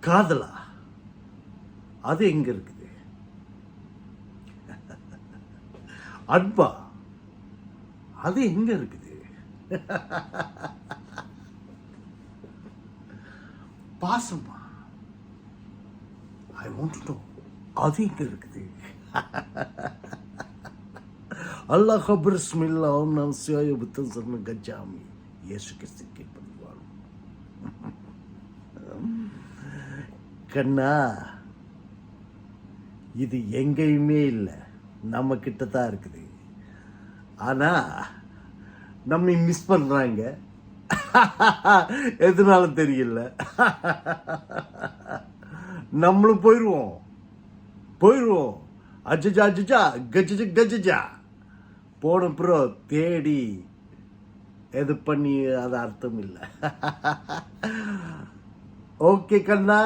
காதலா? அது எங்க இருக்குது? அன்பா? அது எங்க இருக்குது? பாசமா? I want to know. அது எங்க இருக்குது? அல்லாஹ் பிஸ்மில்லாஹ் நம்சியாய புத்தன் சொன்ன கஜாமி இயேசு கிறிஸ்துக்கு பதிவாரும். கண்ணா, இது எங்கேயுமே இல்லை, நம்ம கிட்ட தான் இருக்குது. ஆனா நம்ம மிஸ் பண்றாங்க. எதனால தெரியல. நம்மளும் போயிடுவோம். அஜஜா அஜஜா கஜஜா கஜஜா போன ப்ரோ தேடி எது பண்ணி அது அர்த்தம் இல்லை. ஓகே கண்ணா,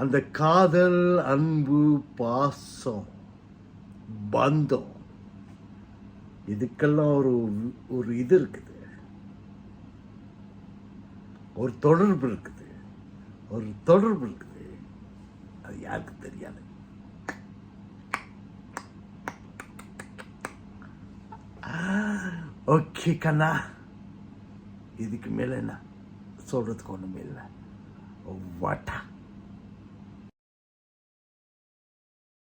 அந்த காதல், அன்பு, பாசம், பந்தம், இதுக்கெல்லாம் ஒரு இது இருக்குது, ஒரு தொடர்பு இருக்குது. அது யாருக்கு தெரியாது. ஓகே கண்ணா, இதுக்கு மேல என்ன சொல்றதுக்கு ஒண்ணுமே இல்லை. வாட்டா